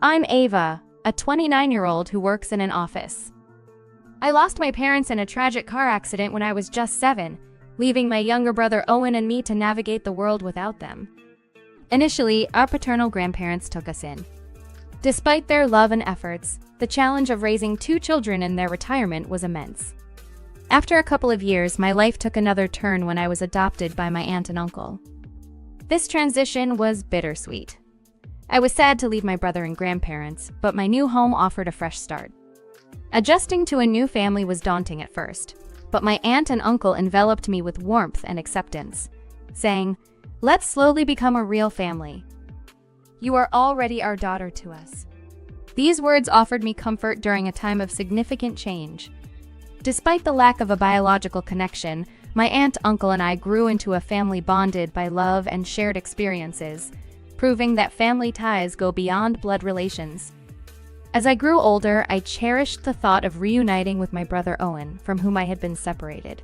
I'm Ava, a 29-year-old who works in an office. I lost my parents in a tragic car accident when I was just 7, leaving my younger brother Owen and me to navigate the world without them. Initially, our paternal grandparents took us in. Despite their love and efforts, the challenge of raising 2 children in their retirement was immense. After a couple of years, my life took another turn when I was adopted by my aunt and uncle. This transition was bittersweet. I was sad to leave my brother and grandparents, but my new home offered a fresh start. Adjusting to a new family was daunting at first, but my aunt and uncle enveloped me with warmth and acceptance, saying, "Let's slowly become a real family. You are already our daughter to us." These words offered me comfort during a time of significant change. Despite the lack of a biological connection, my aunt, uncle, and I grew into a family bonded by love and shared experiences, proving that family ties go beyond blood relations. As I grew older, I cherished the thought of reuniting with my brother Owen, from whom I had been separated.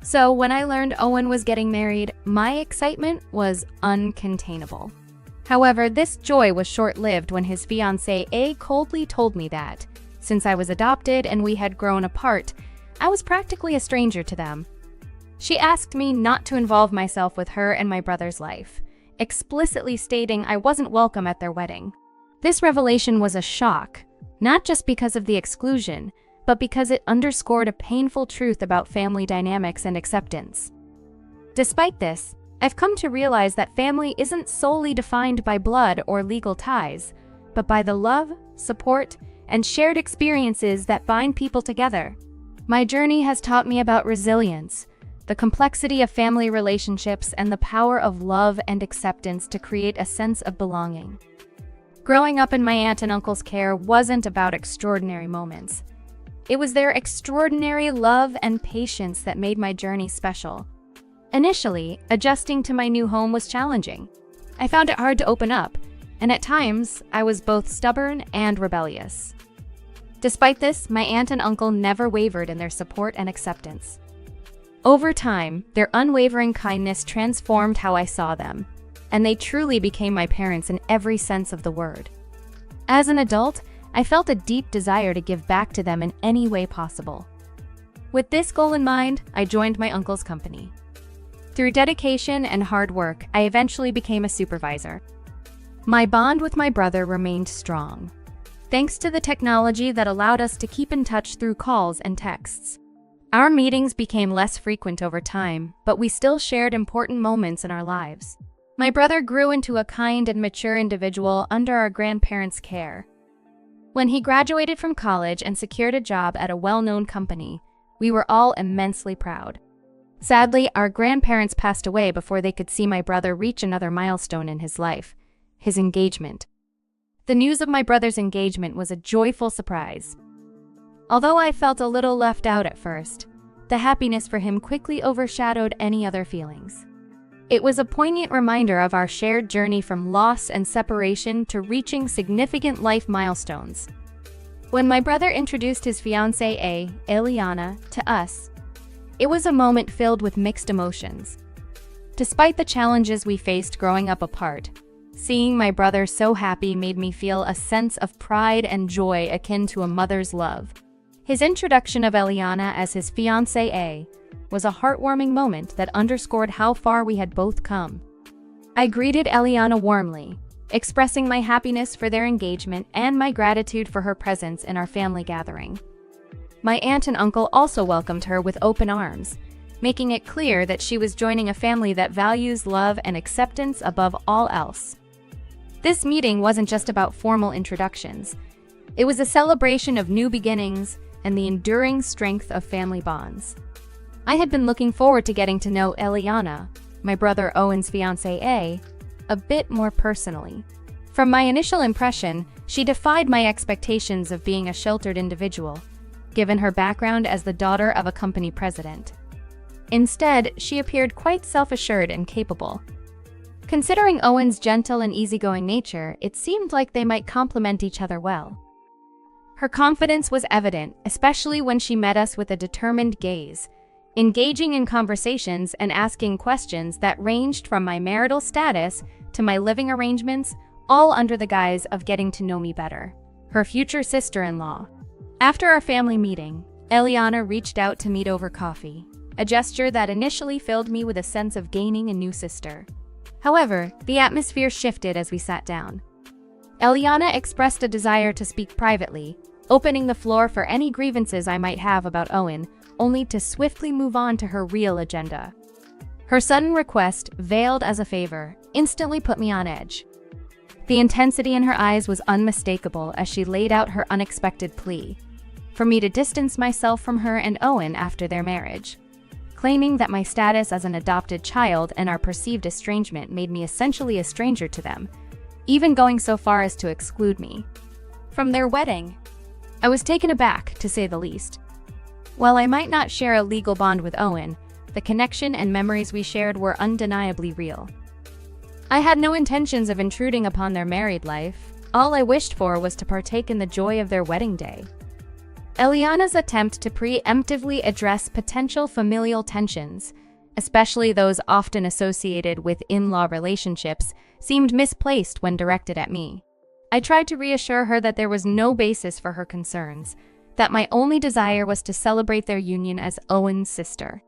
So when I learned Owen was getting married, my excitement was uncontainable. However, this joy was short-lived when his fiancée coldly told me that, since I was adopted and we had grown apart, I was practically a stranger to them. She asked me not to involve myself with her and my brother's life, explicitly stating I wasn't welcome at their wedding. This revelation was a shock, not just because of the exclusion, but because it underscored a painful truth about family dynamics and acceptance. Despite this, I've come to realize that family isn't solely defined by blood or legal ties, but by the love, support, and shared experiences that bind people together. My journey has taught me about resilience, the complexity of family relationships, and the power of love and acceptance to create a sense of belonging. Growing up in my aunt and uncle's care wasn't about extraordinary moments. It was their extraordinary love and patience that made my journey special. Initially, adjusting to my new home was challenging. I found it hard to open up, and at times, I was both stubborn and rebellious. Despite this, my aunt and uncle never wavered in their support and acceptance. Over time, their unwavering kindness transformed how I saw them, and they truly became my parents in every sense of the word. As an adult, I felt a deep desire to give back to them in any way possible. With this goal in mind, I joined my uncle's company. Through dedication and hard work, I eventually became a supervisor. My bond with my brother remained strong, thanks to the technology that allowed us to keep in touch through calls and texts. Our meetings became less frequent over time, but we still shared important moments in our lives. My brother grew into a kind and mature individual under our grandparents' care. When he graduated from college and secured a job at a well-known company, we were all immensely proud. Sadly, our grandparents passed away before they could see my brother reach another milestone in his life, his engagement. The news of my brother's engagement was a joyful surprise. Although I felt a little left out at first, the happiness for him quickly overshadowed any other feelings. It was a poignant reminder of our shared journey from loss and separation to reaching significant life milestones. When my brother introduced his fiancée, Eliana, to us, it was a moment filled with mixed emotions. Despite the challenges we faced growing up apart, seeing my brother so happy made me feel a sense of pride and joy akin to a mother's love. His introduction of Eliana as his fiancée was a heartwarming moment that underscored how far we had both come. I greeted Eliana warmly, expressing my happiness for their engagement and my gratitude for her presence in our family gathering. My aunt and uncle also welcomed her with open arms, making it clear that she was joining a family that values love and acceptance above all else. This meeting wasn't just about formal introductions. It was a celebration of new beginnings and the enduring strength of family bonds. I had been looking forward to getting to know Eliana, my brother Owen's fiancée, a bit more personally. From my initial impression, she defied my expectations of being a sheltered individual, given her background as the daughter of a company president. Instead, she appeared quite self-assured and capable. Considering Owen's gentle and easygoing nature, it seemed like they might complement each other well. Her confidence was evident, especially when she met us with a determined gaze, engaging in conversations and asking questions that ranged from my marital status to my living arrangements, all under the guise of getting to know me better, her future sister-in-law. After our family meeting, Eliana reached out to meet over coffee, a gesture that initially filled me with a sense of gaining a new sister. However, the atmosphere shifted as we sat down. Eliana expressed a desire to speak privately, opening the floor for any grievances I might have about Owen, only to swiftly move on to her real agenda. Her sudden request, veiled as a favor, instantly put me on edge. The intensity in her eyes was unmistakable as she laid out her unexpected plea for me to distance myself from her and Owen after their marriage, claiming that my status as an adopted child and our perceived estrangement made me essentially a stranger to them, even going so far as to exclude me from their wedding. I was taken aback, to say the least. While I might not share a legal bond with Owen, the connection and memories we shared were undeniably real. I had no intentions of intruding upon their married life. All I wished for was to partake in the joy of their wedding day. Eliana's attempt to preemptively address potential familial tensions, especially those often associated with in-law relationships, seemed misplaced when directed at me. I tried to reassure her that there was no basis for her concerns, that my only desire was to celebrate their union as Owen's sister.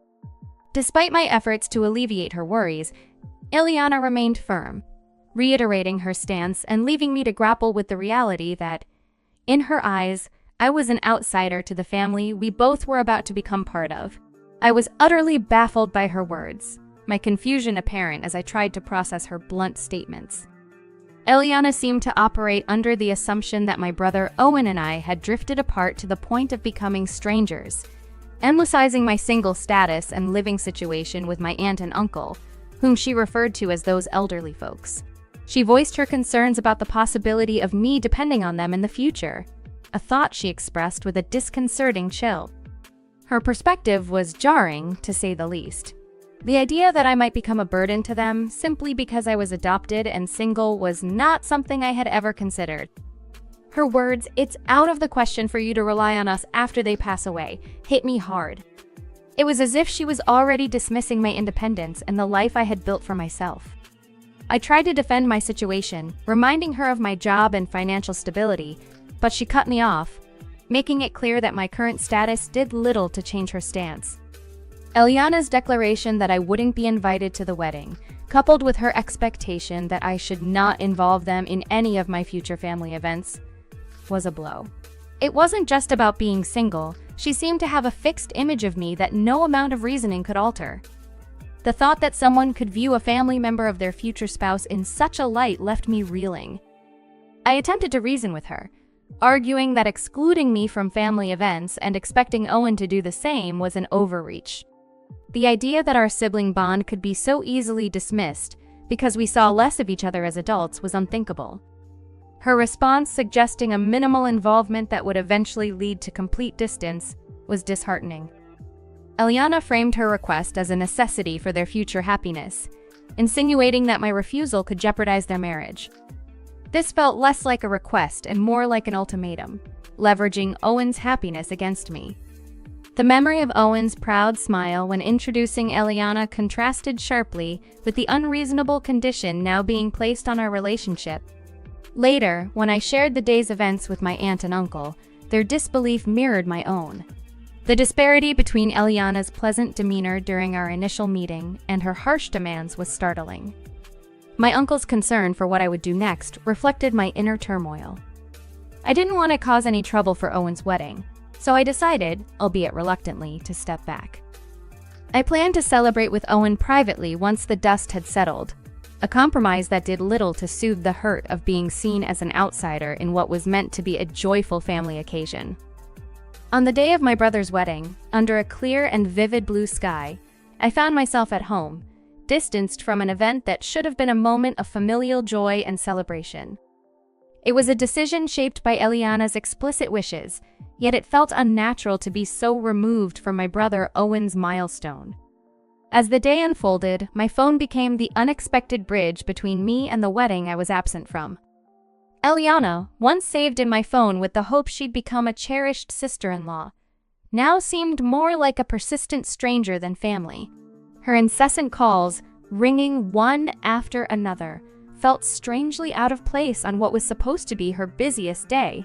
Despite my efforts to alleviate her worries, Eliana remained firm, reiterating her stance and leaving me to grapple with the reality that, in her eyes, I was an outsider to the family we both were about to become part of. I was utterly baffled by her words, my confusion apparent as I tried to process her blunt statements. Eliana seemed to operate under the assumption that my brother Owen and I had drifted apart to the point of becoming strangers, emphasizing my single status and living situation with my aunt and uncle, whom she referred to as those elderly folks. She voiced her concerns about the possibility of me depending on them in the future, a thought she expressed with a disconcerting chill. Her perspective was jarring, to say the least. The idea that I might become a burden to them simply because I was adopted and single was not something I had ever considered. Her words, "It's out of the question for you to rely on us after they pass away," hit me hard. It was as if she was already dismissing my independence and the life I had built for myself. I tried to defend my situation, reminding her of my job and financial stability, but she cut me off, making it clear that my current status did little to change her stance. Eliana's declaration that I wouldn't be invited to the wedding, coupled with her expectation that I should not involve them in any of my future family events, was a blow. It wasn't just about being single. She seemed to have a fixed image of me that no amount of reasoning could alter. The thought that someone could view a family member of their future spouse in such a light left me reeling. I attempted to reason with her, arguing that excluding me from family events and expecting Owen to do the same was an overreach. The idea that our sibling bond could be so easily dismissed because we saw less of each other as adults was unthinkable. Her response, suggesting a minimal involvement that would eventually lead to complete distance, was disheartening. Eliana framed her request as a necessity for their future happiness, insinuating that my refusal could jeopardize their marriage. This felt less like a request and more like an ultimatum, leveraging Owen's happiness against me. The memory of Owen's proud smile when introducing Eliana contrasted sharply with the unreasonable condition now being placed on our relationship. Later, when I shared the day's events with my aunt and uncle, their disbelief mirrored my own. The disparity between Eliana's pleasant demeanor during our initial meeting and her harsh demands was startling. My uncle's concern for what I would do next reflected my inner turmoil. I didn't want to cause any trouble for Owen's wedding, so I decided, albeit reluctantly, to step back. I planned to celebrate with Owen privately once the dust had settled, a compromise that did little to soothe the hurt of being seen as an outsider in what was meant to be a joyful family occasion. On the day of my brother's wedding, under a clear and vivid blue sky, I found myself at home, distanced from an event that should have been a moment of familial joy and celebration. It was a decision shaped by Eliana's explicit wishes, yet it felt unnatural to be so removed from my brother Owen's milestone. As the day unfolded, my phone became the unexpected bridge between me and the wedding I was absent from. Eliana, once saved in my phone with the hope she'd become a cherished sister-in-law, now seemed more like a persistent stranger than family. Her incessant calls, ringing one after another, felt strangely out of place on what was supposed to be her busiest day.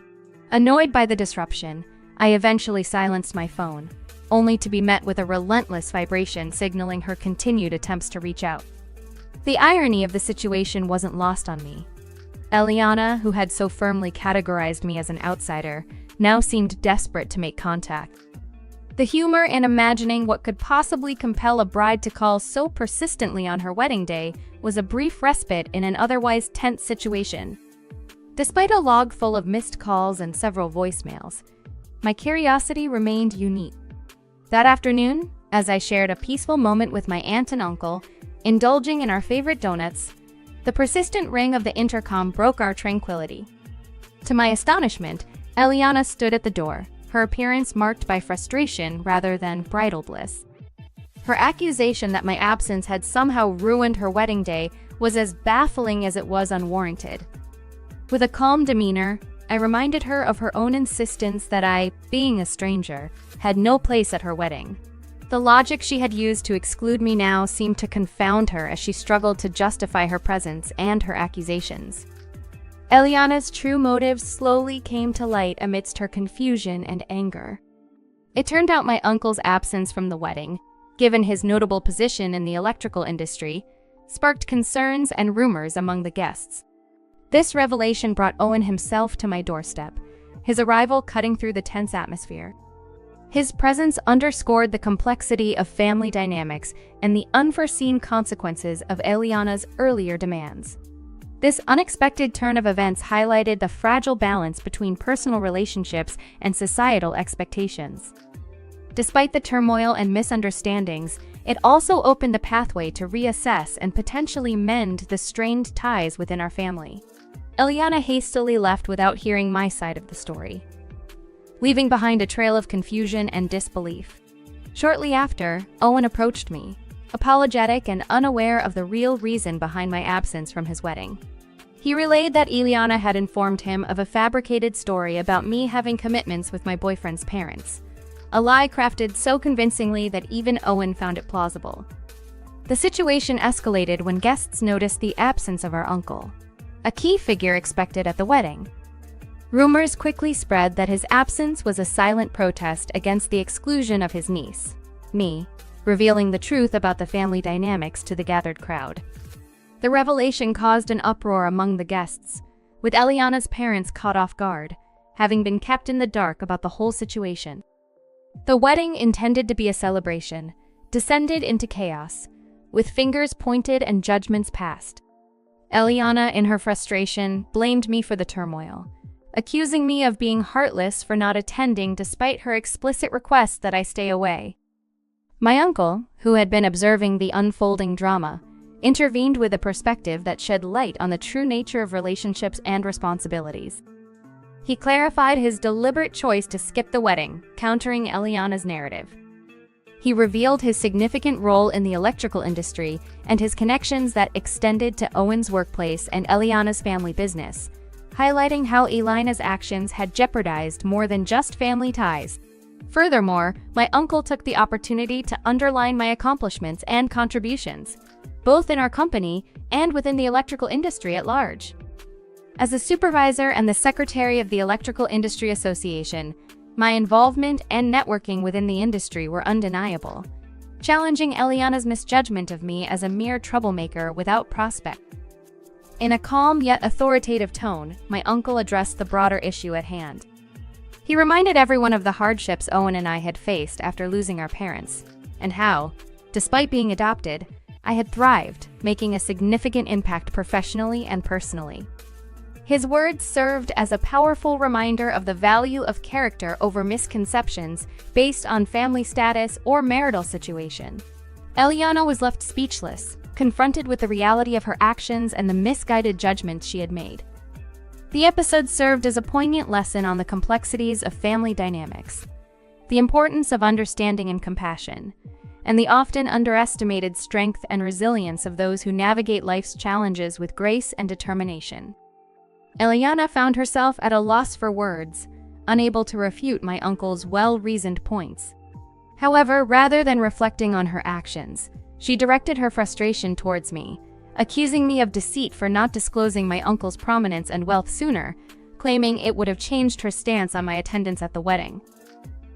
Annoyed by the disruption, I eventually silenced my phone, only to be met with a relentless vibration signaling her continued attempts to reach out. The irony of the situation wasn't lost on me. Eliana, who had so firmly categorized me as an outsider, now seemed desperate to make contact. The humor in imagining what could possibly compel a bride to call so persistently on her wedding day was a brief respite in an otherwise tense situation. Despite a log full of missed calls and several voicemails, my curiosity remained unique. That afternoon, as I shared a peaceful moment with my aunt and uncle, indulging in our favorite donuts, the persistent ring of the intercom broke our tranquility. To my astonishment, Eliana stood at the door, her appearance marked by frustration rather than bridal bliss. Her accusation that my absence had somehow ruined her wedding day was as baffling as it was unwarranted. With a calm demeanor, I reminded her of her own insistence that I, being a stranger, had no place at her wedding. The logic she had used to exclude me now seemed to confound her as she struggled to justify her presence and her accusations. Eliana's true motives slowly came to light amidst her confusion and anger. It turned out my uncle's absence from the wedding, given his notable position in the electrical industry, sparked concerns and rumors among the guests. This revelation brought Owen himself to my doorstep, his arrival cutting through the tense atmosphere. His presence underscored the complexity of family dynamics and the unforeseen consequences of Eliana's earlier demands. This unexpected turn of events highlighted the fragile balance between personal relationships and societal expectations. Despite the turmoil and misunderstandings, it also opened the pathway to reassess and potentially mend the strained ties within our family. Eliana hastily left without hearing my side of the story, leaving behind a trail of confusion and disbelief. Shortly after, Owen approached me, apologetic and unaware of the real reason behind my absence from his wedding. He relayed that Eliana had informed him of a fabricated story about me having commitments with my boyfriend's parents, a lie crafted so convincingly that even Owen found it plausible. The situation escalated when guests noticed the absence of our uncle, a key figure expected at the wedding. Rumors quickly spread that his absence was a silent protest against the exclusion of his niece, me, revealing the truth about the family dynamics to the gathered crowd. The revelation caused an uproar among the guests, with Eliana's parents caught off guard, having been kept in the dark about the whole situation. The wedding, intended to be a celebration, descended into chaos, with fingers pointed and judgments passed. Eliana, in her frustration, blamed me for the turmoil, accusing me of being heartless for not attending despite her explicit request that I stay away. My uncle, who had been observing the unfolding drama, intervened with a perspective that shed light on the true nature of relationships and responsibilities. He clarified his deliberate choice to skip the wedding, countering Eliana's narrative. He revealed his significant role in the electrical industry and his connections that extended to Owen's workplace and Eliana's family business, highlighting how Eliana's actions had jeopardized more than just family ties. Furthermore, my uncle took the opportunity to underline my accomplishments and contributions, both in our company and within the electrical industry at large. As a supervisor and the secretary of the Electrical Industry Association, my involvement and networking within the industry were undeniable, challenging Eliana's misjudgment of me as a mere troublemaker without prospect. In a calm yet authoritative tone, my uncle addressed the broader issue at hand. He reminded everyone of the hardships Owen and I had faced after losing our parents, and how, despite being adopted, I had thrived, making a significant impact professionally and personally. His words served as a powerful reminder of the value of character over misconceptions based on family status or marital situation. Eliana was left speechless, confronted with the reality of her actions and the misguided judgments she had made. The episode served as a poignant lesson on the complexities of family dynamics, the importance of understanding and compassion, and the often underestimated strength and resilience of those who navigate life's challenges with grace and determination. Eliana found herself at a loss for words, unable to refute my uncle's well-reasoned points. However, rather than reflecting on her actions, she directed her frustration towards me, accusing me of deceit for not disclosing my uncle's prominence and wealth sooner, claiming it would have changed her stance on my attendance at the wedding.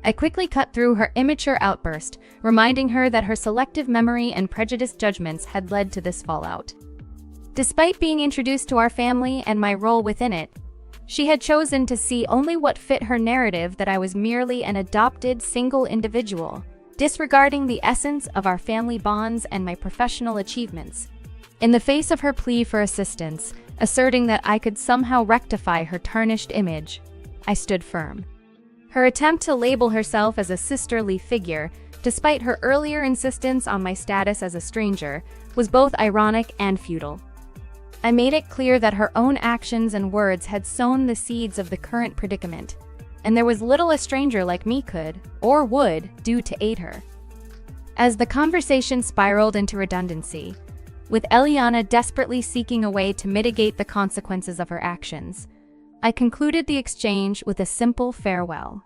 I quickly cut through her immature outburst, reminding her that her selective memory and prejudiced judgments had led to this fallout. Despite being introduced to our family and my role within it, she had chosen to see only what fit her narrative, that I was merely an adopted single individual, disregarding the essence of our family bonds and my professional achievements. In the face of her plea for assistance, asserting that I could somehow rectify her tarnished image, I stood firm. Her attempt to label herself as a sisterly figure, despite her earlier insistence on my status as a stranger, was both ironic and futile. I made it clear that her own actions and words had sown the seeds of the current predicament, and there was little a stranger like me could, or would, do to aid her. As the conversation spiraled into redundancy, with Eliana desperately seeking a way to mitigate the consequences of her actions, I concluded the exchange with a simple farewell.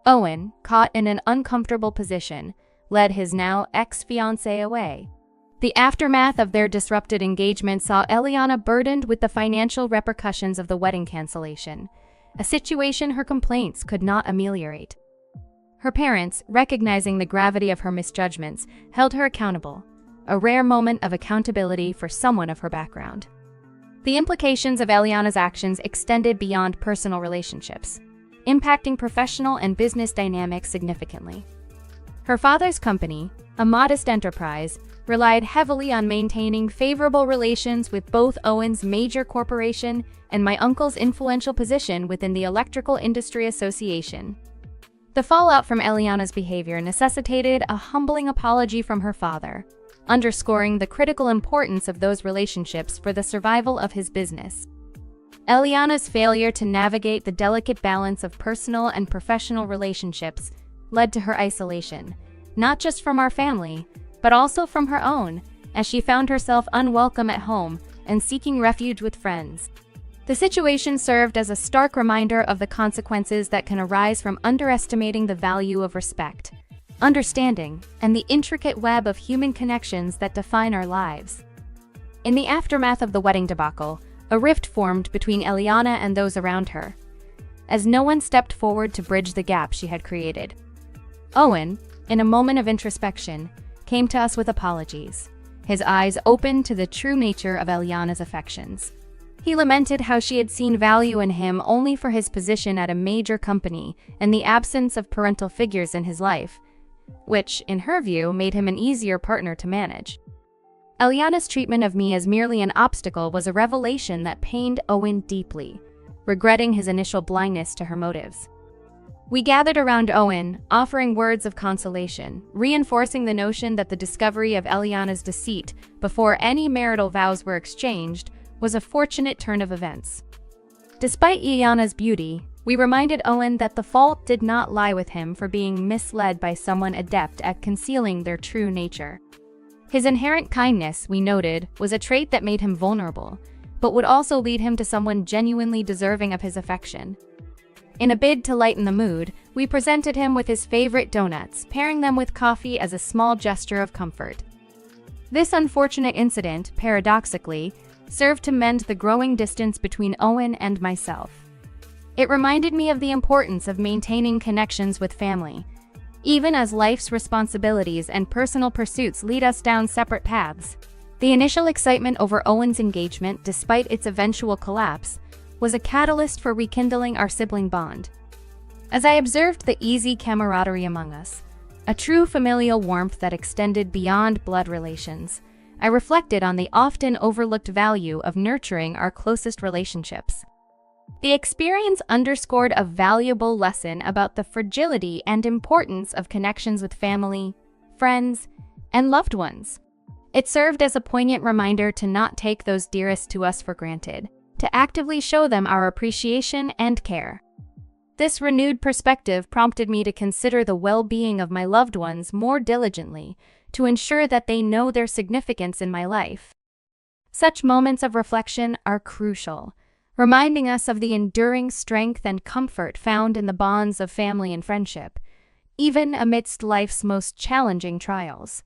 Owen, caught in an uncomfortable position, led his now ex-fiancée away. The aftermath of their disrupted engagement saw Eliana burdened with the financial repercussions of the wedding cancellation, a situation her complaints could not ameliorate. Her parents, recognizing the gravity of her misjudgments, held her accountable, a rare moment of accountability for someone of her background. The implications of Eliana's actions extended beyond personal relationships, impacting professional and business dynamics significantly. Her father's company, a modest enterprise, relied heavily on maintaining favorable relations with both Owen's major corporation and my uncle's influential position within the Electrical Industry Association. The fallout from Eliana's behavior necessitated a humbling apology from her father, underscoring the critical importance of those relationships for the survival of his business. Eliana's failure to navigate the delicate balance of personal and professional relationships led to her isolation, not just from our family, but also from her own, as she found herself unwelcome at home and seeking refuge with friends. The situation served as a stark reminder of the consequences that can arise from underestimating the value of respect, understanding, and the intricate web of human connections that define our lives. In the aftermath of the wedding debacle, a rift formed between Eliana and those around her, as no one stepped forward to bridge the gap she had created. Owen, in a moment of introspection, came to us with apologies, his eyes open to the true nature of Eliana's affections. He lamented how she had seen value in him only for his position at a major company and the absence of parental figures in his life, which, in her view, made him an easier partner to manage. Eliana's treatment of me as merely an obstacle was a revelation that pained Owen deeply, regretting his initial blindness to her motives. We gathered around Owen, offering words of consolation, reinforcing the notion that the discovery of Eliana's deceit before any marital vows were exchanged was a fortunate turn of events. Despite Eliana's beauty, we reminded Owen that the fault did not lie with him for being misled by someone adept at concealing their true nature. His inherent kindness, we noted, was a trait that made him vulnerable, but would also lead him to someone genuinely deserving of his affection. In a bid to lighten the mood, we presented him with his favorite donuts, pairing them with coffee as a small gesture of comfort. This unfortunate incident, paradoxically, served to mend the growing distance between Owen and myself. It reminded me of the importance of maintaining connections with family, even as life's responsibilities and personal pursuits lead us down separate paths. The initial excitement over Owen's engagement, despite its eventual collapse, was a catalyst for rekindling our sibling bond. As I observed the easy camaraderie among us, a true familial warmth that extended beyond blood relations, I reflected on the often overlooked value of nurturing our closest relationships. The experience underscored a valuable lesson about the fragility and importance of connections with family, friends, and loved ones. It served as a poignant reminder to not take those dearest to us for granted, to actively show them our appreciation and care. This renewed perspective prompted me to consider the well-being of my loved ones more diligently, to ensure that they know their significance in my life. Such moments of reflection are crucial, reminding us of the enduring strength and comfort found in the bonds of family and friendship, even amidst life's most challenging trials.